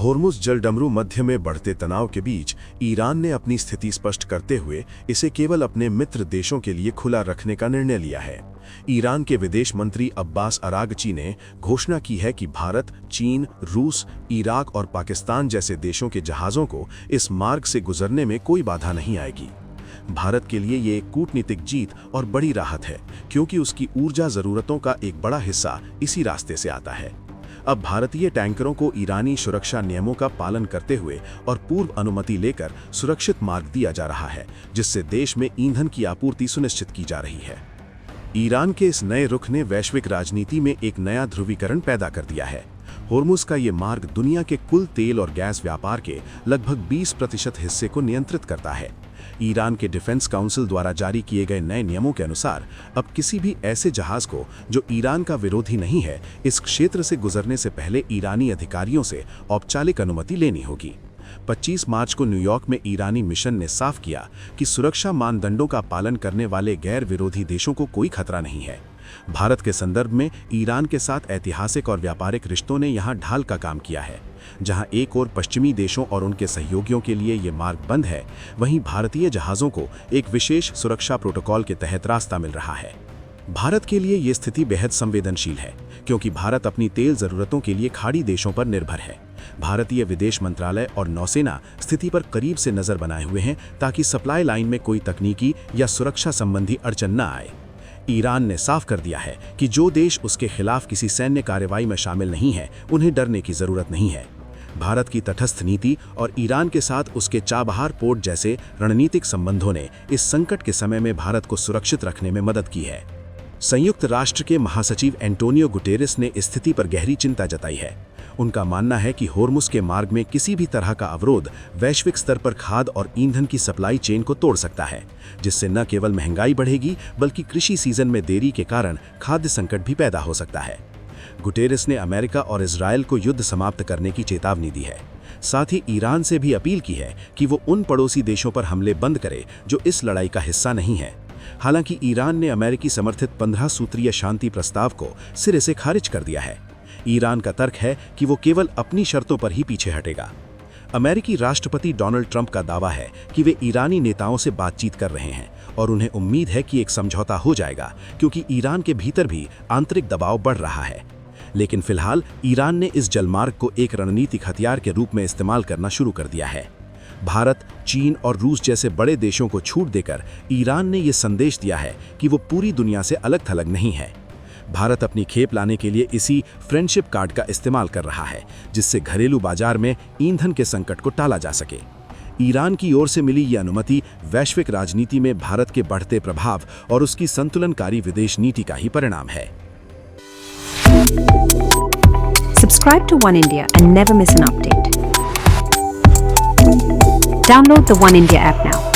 होर्मुज जलडमरू मध्य में बढ़ते तनाव के बीच ईरान ने अपनी स्थिति स्पष्ट करते हुए इसे केवल अपने मित्र देशों के लिए खुला रखने का निर्णय लिया है। ईरान के विदेश मंत्री अब्बास अरागची ने घोषणा की है कि भारत, चीन, रूस, इराक और पाकिस्तान जैसे देशों के जहाज़ों को इस मार्ग से गुजरने में कोई बाधा नहीं आएगी। भारत के लिए ये एक कूटनीतिक जीत और बड़ी राहत है, क्योंकि उसकी ऊर्जा ज़रूरतों का एक बड़ा हिस्सा इसी रास्ते से आता है। अब भारतीय टैंकरों को ईरानी सुरक्षा नियमों का पालन करते हुए और पूर्व अनुमति लेकर सुरक्षित मार्ग दिया जा रहा है, जिससे देश में ईंधन की आपूर्ति सुनिश्चित की जा रही है। ईरान के इस नए रुख ने वैश्विक राजनीति में एक नया ध्रुवीकरण पैदा कर दिया है। होर्मुज का ये मार्ग दुनिया के कुल तेल और गैस व्यापार के लगभग 20% हिस्से को नियंत्रित करता है। ईरान के डिफेंस काउंसिल द्वारा जारी किए गए नए नियमों के अनुसार अब किसी भी ऐसे जहाज को जो ईरान का विरोधी नहीं है, इस क्षेत्र से गुजरने से पहले ईरानी अधिकारियों से औपचारिक अनुमति लेनी होगी। 25 मार्च को न्यूयॉर्क में ईरानी मिशन ने साफ किया कि सुरक्षा मानदंडों का पालन करने वाले गैर विरोधी देशों को कोई खतरा नहीं है। भारत के संदर्भ में ईरान के साथ ऐतिहासिक और व्यापारिक रिश्तों ने यहां ढाल का काम किया है। जहां एक ओर पश्चिमी देशों और उनके सहयोगियों के लिए ये मार्ग बंद है, वहीं भारतीय जहाज़ों को एक विशेष सुरक्षा प्रोटोकॉल के तहत रास्ता मिल रहा है। भारत के लिए ये स्थिति बेहद संवेदनशील है, क्योंकि भारत अपनी तेल ज़रूरतों के लिए खाड़ी देशों पर निर्भर है। भारतीय विदेश मंत्रालय और नौसेना स्थिति पर करीब से नज़र बनाए हुए हैं, ताकि सप्लाई लाइन में कोई तकनीकी या सुरक्षा संबंधी अड़चन न आए। ईरान ने साफ कर दिया है कि जो देश उसके खिलाफ किसी सैन्य कार्रवाई में शामिल नहीं है, उन्हें डरने की जरूरत नहीं है। भारत की तटस्थ नीति और ईरान के साथ उसके चाबहार पोर्ट जैसे रणनीतिक संबंधों ने इस संकट के समय में भारत को सुरक्षित रखने में मदद की है। संयुक्त राष्ट्र के महासचिव एंटोनियो गुटेरेस ने स्थिति पर गहरी चिंता जताई है। उनका मानना है कि होर्मुज के मार्ग में किसी भी तरह का अवरोध वैश्विक स्तर पर खाद्य और ईंधन की सप्लाई चेन को तोड़ सकता है, जिससे न केवल महंगाई बढ़ेगी, बल्कि कृषि सीजन में देरी के कारण खाद्य संकट भी पैदा हो सकता है। गुटेरेस ने अमेरिका और इजरायल को युद्ध समाप्त करने की चेतावनी दी है। साथ ही ईरान से भी अपील की है कि वो उन पड़ोसी देशों पर हमले बंद करे जो इस लड़ाई का हिस्सा नहीं है। हालांकि ईरान ने अमेरिकी समर्थित 15 सूत्रीय शांति प्रस्ताव को सिरे से खारिज कर दिया है। ईरान का तर्क है कि वो केवल अपनी शर्तों पर ही पीछे हटेगा। अमेरिकी राष्ट्रपति डोनाल्ड ट्रंप का दावा है कि वे ईरानी नेताओं से बातचीत कर रहे हैं और उन्हें उम्मीद है कि एक समझौता हो जाएगा, क्योंकि ईरान के भीतर भी आंतरिक दबाव बढ़ रहा है। लेकिन फिलहाल ईरान ने इस जलमार्ग को एक रणनीतिक हथियार के रूप में इस्तेमाल करना शुरू कर दिया है। भारत, चीन और रूस जैसे बड़े देशों को छूट देकर ईरान ने यह संदेश दिया है कि वो पूरी दुनिया से अलग थलग नहीं है। भारत अपनी खेप लाने के लिए इसी फ्रेंडशिप कार्ड का इस्तेमाल कर रहा है, जिससे घरेलू बाजार में ईंधन के संकट को टाला जा सके। ईरान की ओर से मिली यह अनुमति वैश्विक राजनीति में भारत के बढ़ते प्रभाव और उसकी संतुलनकारी विदेश नीति का ही परिणाम है। Subscribe to One India and never miss an update. Download the One India app now.